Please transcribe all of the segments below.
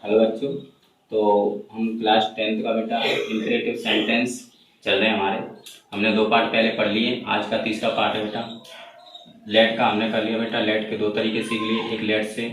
Hello बच्चों। तो हम क्लास 10th का बेटा इंपरेटिव सेंटेंस चल रहे हैं हमारे। हमने 2 पार्ट पहले पढ़ लिए, आज का तीसरा पार्ट है बेटा। लेट का हमने कर लिया बेटा, लेट के 2 तरीके सीख लिए, एक लेट से।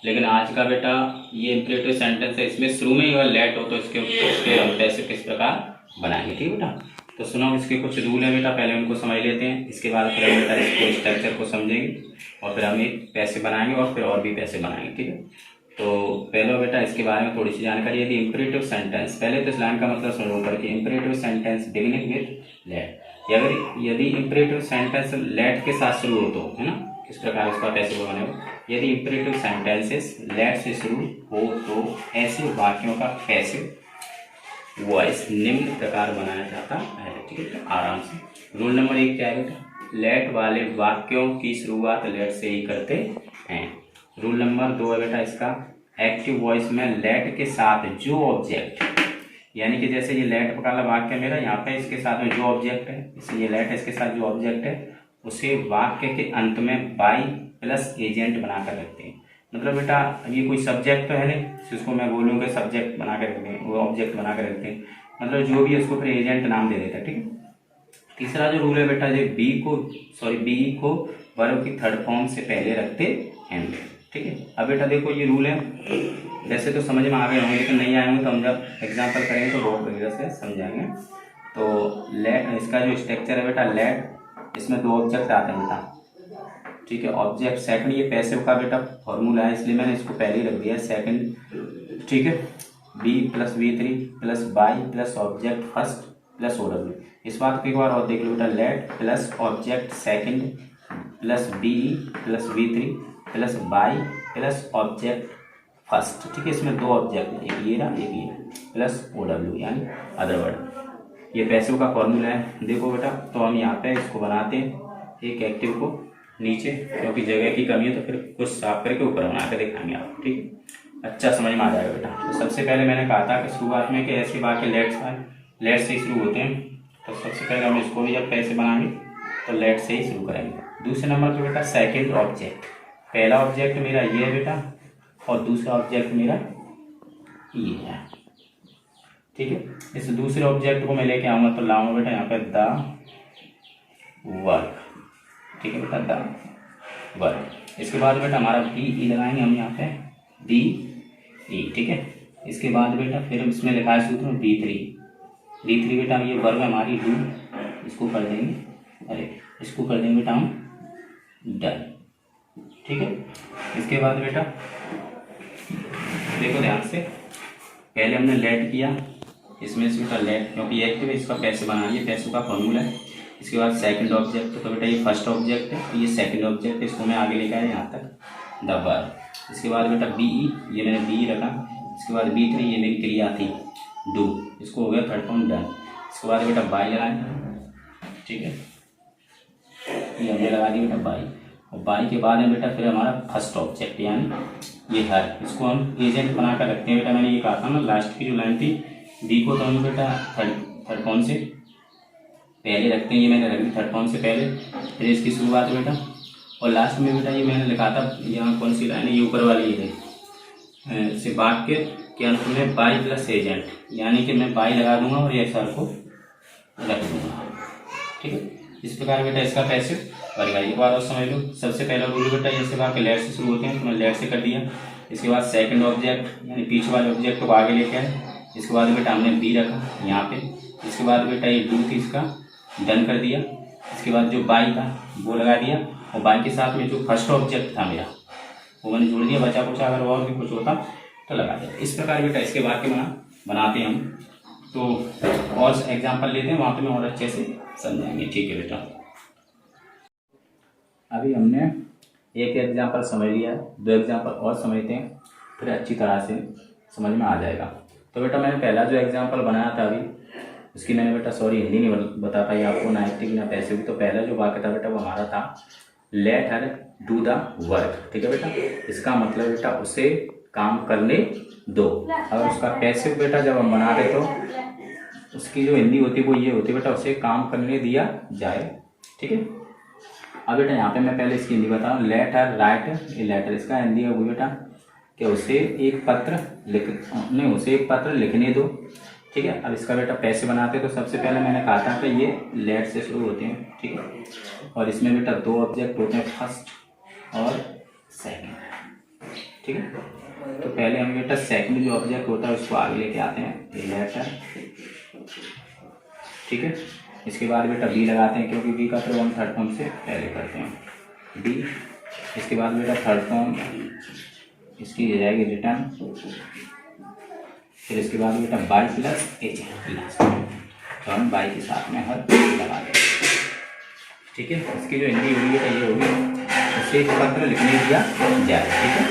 लेकिन आज का बेटा ये इंपरेटिव सेंटेंस है, इसमें शुरू में ही अगर लेट हो तो इसके हम पैसिव किस प्रकार बनाएंगे, ठीक बेटा। तो सुनो, इसके कुछ रूल है बेटा, पहले उनको समझ लेते हैं, इसके बाद फिर हम बेटा इसको स्ट्रक्चर को समझेंगे और फिर हम एक पैसे बनाएंगे और फिर और भी पैसे बनाएंगे, ठीक है। तो पहले बेटा इसके बारे में थोड़ी सी जानकारी। यदि इंपरेटिव सेंटेंस, पहले तो इस लाइन का मतलब सुनो ऊपर कि imperative sentence beginning with let, यदि इंपरेटिव सेंटेंस लेट के साथ शुरू हो तो, है ना, किस प्रकार इसका पैसिव बनेगा। यदि इंपरेटिव सेंटेंसेस लेट से शुरू हो तो ऐसे वाक्यों का पैसिव वॉइस निम्न प्रकार बनाया जाता है, ठीक है। तो आराम से रूल नंबर 1 क्या है बेटा, लेट वाले वाक्यों की शुरुआत लेट से ही करते हैं। रूल नंबर 2 है बेटा इसका, एक्टिव वॉइस में लेट के साथ जो ऑब्जेक्ट, यानी कि जैसे ये लेट वाला वाक्य मेरा यहाँ पे, इसके साथ में जो ऑब्जेक्ट है, इसलिए ये लेट है, इसके साथ जो ऑब्जेक्ट है उसे वाक्य के अंत में बाई प्लस एजेंट बनाकर रखते हैं। मतलब बेटा ये कोई सब्जेक्ट तो है नहीं जिसको मैं बोलूँगा सब्जेक्ट बना कर रखते हैं, वो ऑब्जेक्ट बना कर रखते हैं, मतलब जो भी है उसको फिर एजेंट नाम दे देता है, ठीक है। तीसरा जो रूल है बेटा, ये बी को वर्ब की थर्ड फॉर्म से पहले रखते हैं, ठीक है। अब बेटा देखो ये रूल है, वैसे तो समझ में आ गए होंगे, लेकिन नहीं आए होंगे तो हम जब एग्जाम्पल करेंगे तो बहुत बढ़िया से समझाएंगे। तो लेट, इसका जो स्ट्रक्चर है बेटा लेट, इसमें 2 ऑब्जेक्ट आते हैं बेटा, ठीक है। ऑब्जेक्ट सेकंड, ये पैसिव का बेटा फॉर्मूला है इसलिए मैंने इसको पहले ही रख दिया सेकंड, ठीक है। Be plus V3 plus by plus object first plus OW। इस बात को एक बार और देख लो बेटा, late plus object second plus BE plus V3 plus by plus object first, ठीक है। इसमें 2 ऑब्जेक्ट, एक ये रहा एक ये, प्लस OW यानी अदर वर्ड। ये पैसिव का फॉर्मूला है, देखो बेटा। तो हम यहाँ पे इसको बनाते हैं एक एक्टिव को नीचे, क्योंकि जगह की कमी है तो फिर कुछ साफ करके ऊपर बना के दिखाएंगे आपको, ठीक, अच्छा समझ में आ जाएगा बेटा। तो सबसे पहले मैंने कहा था कि शुरुआत में कि ऐसे वाक्य लेट से ही शुरू होते हैं, तो सबसे पहले हम इसको भी जब पैसे बनाएंगे तो लेट से ही शुरू करेंगे। दूसरे नंबर पर बेटा सेकेंड ऑब्जेक्ट, पहला ऑब्जेक्ट मेरा ये है बेटा और दूसरा ऑब्जेक्ट मेरा ये है, ठीक है। इस दूसरे ऑब्जेक्ट को मैं लेके आऊँगा तो लाऊंगा बेटा यहाँ पे द वर्क, ठीक है बेटा, द वर्क। इसके बाद बेटा हमारा BE लगाएंगे हम यहाँ पे BE, ठीक है। इसके बाद बेटा फिर हम इसमें लिखा है सूत्र D3 बेटा, ये वर्ग हमारी डू, इसको कर देंगे, इसको कर देंगे बेटा हम डन, ठीक है। इसके बाद बेटा देखो ध्यान से, पहले हमने लेट किया, इसमें से बेटा लेट क्योंकि एक्टिव है इसका पैसे बनाइए, पैसे का फॉर्मूला है। इसके बाद सेकंड ऑब्जेक्ट, तो बेटा ये फर्स्ट ऑब्जेक्ट है, तो ये सेकंड ऑब्जेक्ट है, इसको मैं आगे लेकर आया यहाँ तक द वर्क। इसके बाद बेटा BE, ये मैंने BE रखा। इसके बाद B3, ये मेरी क्रिया थी डू, इसको हो गया थर्ड फॉर्म डन। इसके बाद बेटा बाई लगाएं, ठीक है, ये हमने लगा दी बेटा बाई। और बाई के बाद है बेटा फिर हमारा फर्स्ट ऑब्जेक्ट यानी ये हर, इसको हम एजेंट बना कर रखते हैं बेटा। मैंने ये कहा था ना लास्ट की जो लाइन थी, डी को तो हम बेटा थर्ड फॉर्म से पहले रखते हैं, ये मैंने रख दी थर्ड फॉर्म से पहले, फिर इसकी शुरुआत है बेटा। और लास्ट में बेटा ये मैंने लिखा था यहाँ कौन सी लाइन है, ये ऊपर वाली है, से वाक्य के अंत में बाई प्लस एजेंट, यानी कि मैं बाई लगा दूंगा और ये सर को रख दूंगा, ठीक है। इस प्रकार बेटा इसका पैसिव बनेगा। एक बार और समझ लो, सबसे पहला रूल बेटा जैसे वाक्य लेट से शुरू होते हैं तो मैं लेट से कर दिया। इसके बाद सेकंड ऑब्जेक्ट यानी पीछे वाले ऑब्जेक्ट को आगे लेके आए। इसके बाद बेटा हमने बी रखा यहाँ पे। इसके बाद बेटा ये डू थी, इसका डन कर दिया। इसके बाद जो बाई था वो लगा दिया, और बाई के साथ में जो फर्स्ट ऑब्जेक्ट था मेरा वो मैंने जोड़ दिया, बचा कुछ अगर और भी कुछ होता तो लगा दिया। इस प्रकार बेटा इसके वाक्य बनाते हैं हम। तो और एग्जाम्पल लेते हैं, वहाँ पे मैं और अच्छे से समझाएंगे, ठीक है बेटा। अभी हमने एक एग्जाम्पल समझ लिया है, 2 एग्जाम्पल और समझते हैं, फिर अच्छी तरह से समझ में आ जाएगा। तो बेटा मैंने पहला जो एग्जाम्पल बनाया था अभी, उसकी मैंने बेटा हिंदी नहीं बता पाई आपको, ना एक्टिव ना पैसिव। तो पहला जो वाक्य था बेटा वो हमारा था let her do the work, ठीक है बेटा। इसका मतलब बेटा उसे काम करने दो। अगर उसका पैसिव बेटा जब हम बना रहे तो उसकी जो हिंदी होती है वो ये होती है बेटा, उसे काम करने दिया जाए, ठीक है। अब बेटा यहाँ पे मैं पहले इसकी हिंदी बता रहा हूँ, let her write a letter, इसका हिंदी होगी बेटा कि उसे एक पत्र लिखने दो। ठीक है, अब इसका बेटा पैसे बनाते तो सबसे पहले मैंने कहा था कि ये लेट से शुरू होते हैं। ठीक है, और इसमें बेटा दो ऑब्जेक्ट होते हैं, फर्स्ट और सेकंड। ठीक है, तो पहले हम बेटा सेकंड जो ऑब्जेक्ट होता है उसको आगे लेके आते हैं, लेटर। ठीक है, इसके बाद बेटा बी लगाते हैं, क्योंकि बी का प्रयोग हम थर्ड फॉर्म से पहले करते हैं, बी। इसके बाद बेटा थर्ड फॉर्म इसकी हो जाएगी रिटर्न। फिर इसके बाद बेटा बाई प्लस एच लास्ट, तो हम बाई के साथ में हर लगा देंगे। ठीक है, इसकी जो हिंदी होगी बेटा ये होगी, उसे एक पत्र लिखने दिया जाए। ठीक है,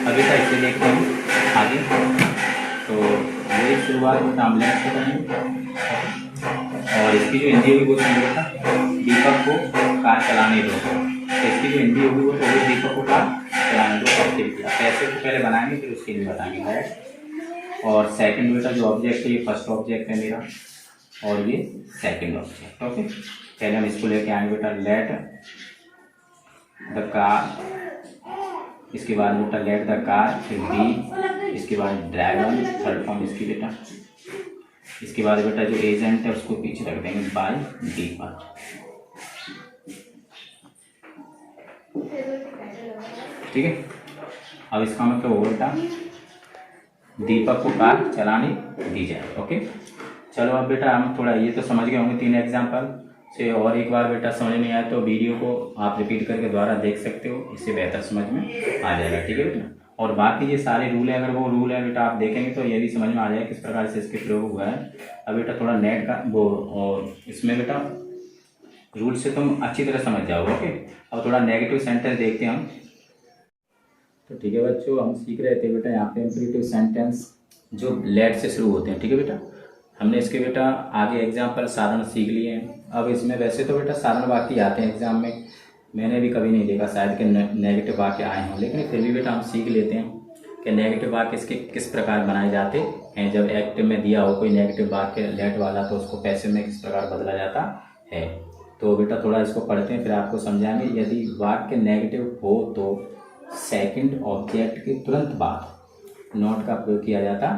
अभी तक इसे देखते हैं आगे। तो ये शुरुआत बेटा हम लेट से करेंगे, और इसकी जो हिंदी होगी वो बेटा दीपक को कार चलाने दो। तो इसकी जो हिंदी होगी वो दीपक को कार चलाने दो। पैसे को पहले बनाएंगे फिर उसके लिए बताएंगे है। और सेकंड बेटा जो ऑब्जेक्ट है ये फर्स्ट ऑब्जेक्ट है मेरा, और ये सेकंड ऑब्जेक्ट। ओके, पहले हम इसको लेके आएंगे बेटा लेट द कार, इसके बाद बेटा लेट द कार, फिर बी, इसके बाद ड्रैगन, थर्ड फॉर्म इसकी बेटा। इसके बाद बेटा जो एजेंट है उसको पीछे रख देंगे बाय दीपक। ठीक है, अब इसका मतलब होगा बेटा दीपक को कार चलाने दी जाए। ओके, चलो अब बेटा हम थोड़ा ये तो समझ गए होंगे 3 एग्जाम्पल से, और एक बार बेटा समझ नहीं आया तो वीडियो को आप रिपीट करके दोबारा देख सकते हो, इससे बेहतर समझ में आ जाएगा। ठीक है बेटा, और बाकी ये सारे रूल है, अगर वो रूल है बेटा आप देखेंगे तो ये भी समझ में आ जाएगा किस प्रकार से इसके प्रयोग हुआ है। अब बेटा थोड़ा नेट का वो, और इसमें बेटा रूल से तुम अच्छी तरह समझ जाओगे। ओके, अब थोड़ा नेगेटिव सेंटेंस देखते हैं हम। तो ठीक है बच्चों, हम सीख रहे थे बेटा यहाँ पे इंपरेटिव सेंटेंस जो लेट से शुरू होते हैं। ठीक है बेटा, हमने इसके बेटा आगे एग्जाम्पल साधारण सीख लिए हैं। अब इसमें वैसे तो बेटा साधारण वाक्य आते हैं एग्जाम में, मैंने भी कभी नहीं देखा शायद कि नेगेटिव वाक्य आए हों, लेकिन फिर भी बेटा हम सीख लेते हैं कि नेगेटिव वाक्य इसके किस प्रकार बनाए जाते हैं। जब एक्टिव में दिया हो कोई नेगेटिव वाक्य लेट वाला तो उसको पैसिव में किस प्रकार बदला जाता है। तो बेटा थोड़ा इसको पढ़ते हैं फिर आपको समझाएंगे। यदि वाक्य नेगेटिव हो तो सेकंड ऑब्जेक्ट के तुरंत बाद नॉट का प्रयोग किया जाता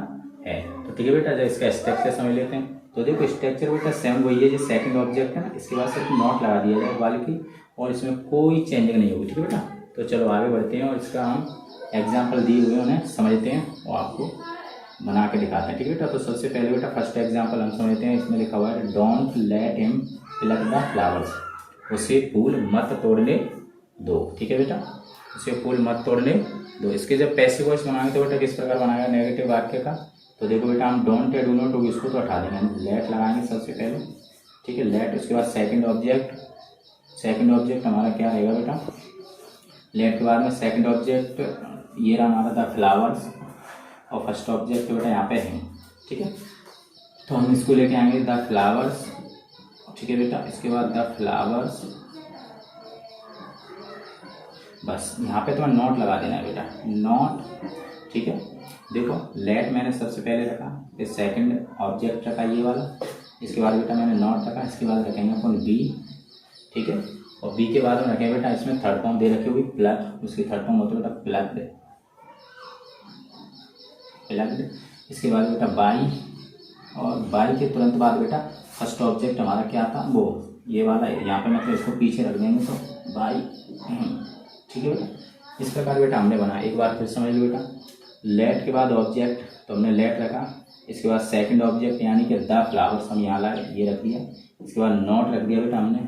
है। तो ठीक है बेटा, जब इसका स्ट्रक्चर समझ लेते हैं। तो देखो स्ट्रक्चर बेटा सेम वही है, जो सेकंड ऑब्जेक्ट है ना, इसके बाद सिर्फ नॉट लगा दिया जाए वाले की, और इसमें कोई चेंजिंग नहीं होगी। ठीक है बेटा, तो चलो आगे बढ़ते हैं और इसका हम एग्जाम्पल दिए हुए उन्हें समझते हैं और आपको बना के दिखाते हैं। ठीक है बेटा, तो सबसे पहले बेटा फर्स्ट एग्जाम्पल हम समझते हैं। इसमें लिखा हुआ है don't let him plug the flowers, उसे फूल मत तोड़ने दो। ठीक है बेटा, उसे फूल मत तोड़ने दो। इसके जब पैसिव वॉइस बनाएंगे तो बेटा किस प्रकार बनाएगा नेगेटिव वाक्य का। तो देखो बेटा हम डोंट या डू नॉट होगी इसको तो हटा देंगे, हम लेट लगाएंगे सबसे पहले। ठीक है, लेट, उसके बाद सेकंड ऑब्जेक्ट हमारा क्या रहेगा बेटा, लेट के बाद में सेकंड ऑब्जेक्ट ये रहा हमारा था फ्लावर्स, और फर्स्ट ऑब्जेक्ट बेटा यहाँ पे है। ठीक है, तो हम इसको लेके आएंगे द फ्लावर्स। ठीक है बेटा, इसके बाद द फ्लावर्स, बस यहाँ पे तो मैं नॉट लगा देना है बेटा, नॉट। ठीक है, देखो लेट मैंने सबसे पहले रखा, फिर सेकंड ऑब्जेक्ट रखा ये वाला, इसके बाद बेटा मैंने नॉट रखा, इसके बाद रखेंगे अपन बी। ठीक है, और बी के बाद में रखेंगे बेटा इसमें थर्ड फॉर्म दे रखी होगी प्लग, उसकी थर्ड फॉर्म होती है बेटा प्लग्ड। इसके बाद बेटा बाई, और बाई के तुरंत बाद बेटा फर्स्ट ऑब्जेक्ट हमारा क्या था, वो ये वाला है, यहाँ पे मतलब इसको पीछे रख देंगे तो बाई। ठीक है बेटा, इस प्रकार बेटा हमने बनाया। एक बार फिर समझ लो बेटा, लेट के बाद ऑब्जेक्ट तो हमने लेट रखा, इसके बाद सेकंड ऑब्जेक्ट यानी कि द फ्लावर्स हम यहाँ लाए ये रख दिया, इसके बाद नॉट रख दिया बेटा हमने।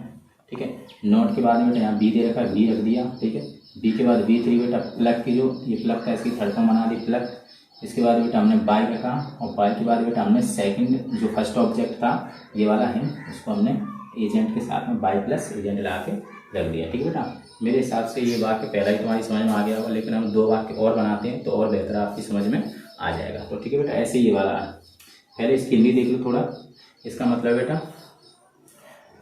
ठीक है, नॉट के बाद बेटा यहाँ बी दे रखा, बी रख दिया। ठीक है, बी के बाद बी3 बेटा प्लग की जो ये प्लग था इसकी थर्ड फॉर्म बना दी प्लग। इसके बाद बेटा हमने बाई रखा, और बाई के बाद बेटा हमने सेकंड जो फर्स्ट ऑब्जेक्ट था ये वाला है उसको हमने एजेंट के साथ में बाई प्लस एजेंट लगा के रख दिया। ठीक है बेटा, मेरे हिसाब से ये वाक्य पहला ही तुम्हारी समझ में आ गया होगा, लेकिन हम 2 वाक्य और बनाते हैं तो और बेहतर आपकी समझ में आ जाएगा। तो ठीक है बेटा, ऐसे ये वाला पहले इसकी हिंदी देख लो थोड़ा। इसका मतलब बेटा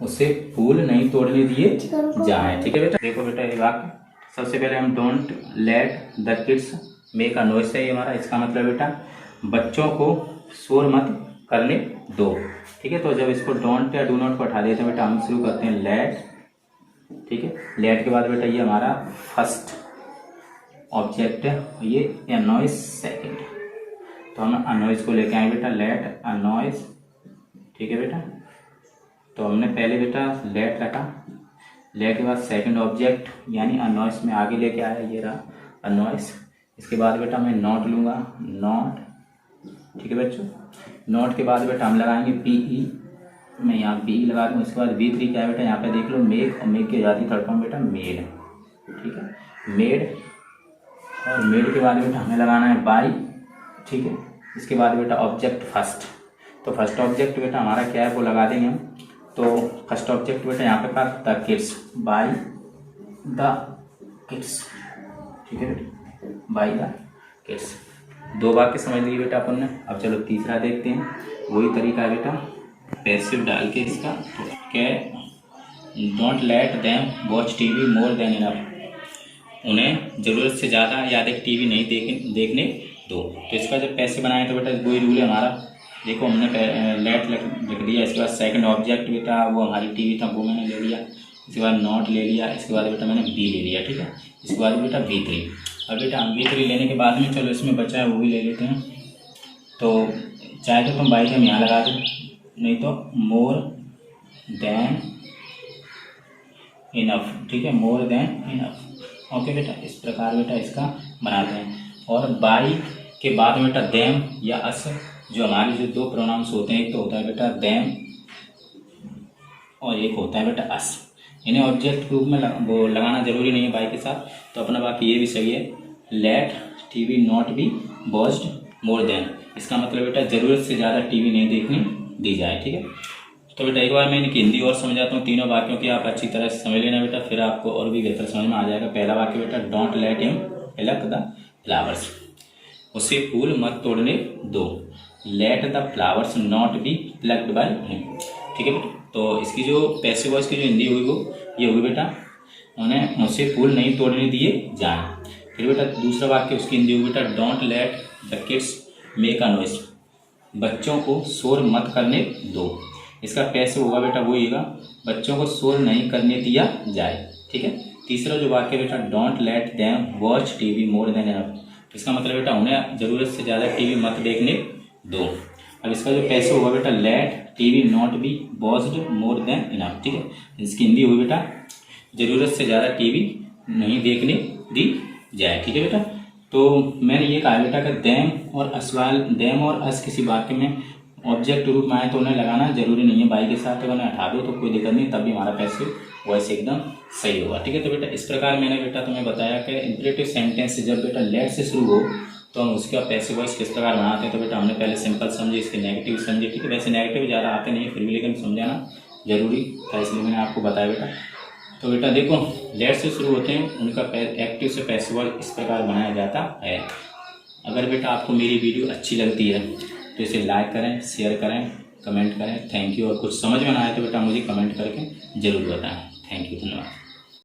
उसे फूल नहीं तोड़ने दिए जाए। ठीक है बेटा, देखो बेटा ये वाक्य सबसे पहले हम don't let the kids make a noise है ये हमारा। इसका मतलब बेटा बच्चों को शोर मत करने दो। ठीक है, तो जब इसको डोंट या डू नॉट को हटा देते हैं बेटा हम शुरू करते हैं लेट। ठीक है, लेट के बाद बेटा ये हमारा फर्स्ट ऑब्जेक्ट है ये अनॉइज सेकंड, तो हम अनॉइज को लेके आए बेटा, लेट अनॉइज, ठीक है बेटा। तो हमने पहले बेटा लेट रखा, लेट के बाद सेकंड ऑब्जेक्ट यानी अनॉइज में आगे लेके आया, ये रहा अनॉइज। इसके बाद बेटा मैं नॉट लूँगा, नॉट, ठीक है बच्चों। नॉट के बाद बेटा हम लगाएंगे पी ई, मैं यहाँ पी लगा दूँ। उसके बाद V3 क्या है बेटा, यहाँ पे देख लो मेक, और मेक की आज़ादी थर्ड फॉर्म बेटा मेड, ठीक है मेड। और मेड के बाद बेटा हमें लगाना है बाई, ठीक है। इसके बाद बेटा ऑब्जेक्ट फर्स्ट, तो फर्स्ट ऑब्जेक्ट बेटा हमारा क्या है वो लगा देंगे हम। तो फर्स्ट ऑब्जेक्ट बेटा यहाँ पे का the kids, by the kids, ठीक है बेटा बाई द किड्स। दो वाक्य समझ लिए बेटा अपन ने। अब चलो तीसरा देखते हैं, वही तरीका है बेटा पैसिव डाल के इसका, क्या don't let them watch TV more than enough, उन्हें ज़रूरत से ज़्यादा या अधिक टीवी नहीं देखने दो। तो इसका जब पैसे बनाए तो बेटा वही रूल है हमारा। देखो हमने लेट लिख दिया, इसके बाद सेकंड ऑब्जेक्ट बेटा वो हमारी टीवी था वो मैंने ले लिया, इसके बाद नॉट ले लिया, इसके बाद बेटा मैंने बी ले लिया, ठीक है। इसके बाद बेटा V3, अब बेटा हम V3 लेने के बाद में चलो इसमें बचा है वो भी ले लेते हैं। तो चाहे तो तुम बाई हम यहाँ लगा दो, नहीं तो मोर देन इनफ, ठीक है मोर देन इनफ, ओके बेटा। इस प्रकार बेटा इसका बनाते हैं। और बाई के बाद बेटा देम या अस, जो हमारे जो दो प्रोनाउंस होते हैं, एक तो होता है बेटा देम और एक होता है बेटा अस। इन्हें ऑब्जेक्ट ग्रुप में वो लगाना जरूरी नहीं है बाई के साथ। तो अपना बाकी ये भी सही है, let TV not be watched more than, इसका मतलब बेटा ज़रूरत से ज़्यादा टीवी नहीं देखने दी जाए, ठीक है। तो बेटा एक बार मैं इनकी हिंदी और समझाता हूँ, तीनों वाक्यों की आप अच्छी तरह से समझ लेना बेटा, फिर आपको और भी बेहतर समझ में आ जाएगा। पहला वाक्य बेटा don't let him plug the flowers, उसे फूल मत तोड़ने दो। Let the flowers not be plucked by him, ठीक है बेटा। तो इसकी जो पैसिव वॉइस की जो हिंदी हुई वो ये हुई बेटा, उन्हें उसे फूल नहीं तोड़ने दिए जाए। फिर बेटा दूसरा वाक्य उसकी हिंदी हुई बेटा don't let the kids make a noise, बच्चों को शोर मत करने दो। इसका पैसिव होगा बेटा वो होगा बच्चों को शोर नहीं करने दिया जाए, ठीक है। तीसरा जो वाक्य बेटा don't let them watch TV more than enough, इसका मतलब बेटा उन्हें ज़रूरत से ज़्यादा टीवी मत देखने दो। अब इसका जो पैसिव होगा बेटा let TV not be watched more than enough, ठीक है। इसकी हिंदी हुई बेटा ज़रूरत से ज़्यादा टीवी नहीं देखने दी जाए, ठीक है बेटा। तो मैंने ये कहा बेटा कि देम और असवाल, देम और अस किसी वाक्य में ऑब्जेक्ट रूप में आए तो उन्हें लगाना जरूरी नहीं है बाई के साथ, अगर उन्हें हटा दो तो कोई दिक्कत नहीं, तब भी हमारा पैसिव वॉइस एकदम सही होगा, ठीक है। तो बेटा इस प्रकार मैंने बेटा तुम्हें बताया कि इंपरेटिव सेंटेंस जब बेटा लेट से शुरू हो तो हम उसका पैसिव वॉइस किस प्रकार बनाते हैं। तो बेटा हमने पहले सिंपल समझे, इसके नेगेटिव समझे, ठीक है। वैसे नेगेटिव ज़्यादा आते नहीं है फिर भी, लेकिन समझाना जरूरी था इसलिए मैंने आपको बताया बेटा। तो बेटा देखो लेट से शुरू होते हैं, उनका एक्टिव से पैसिव वॉइस इस प्रकार बनाया जाता है। अगर बेटा आपको मेरी वीडियो अच्छी लगती है तो इसे लाइक करें, शेयर करें, कमेंट करें, थैंक यू। और कुछ समझ में ना आए तो बेटा मुझे कमेंट करके ज़रूर बताएं। थैंक यू, धन्यवाद।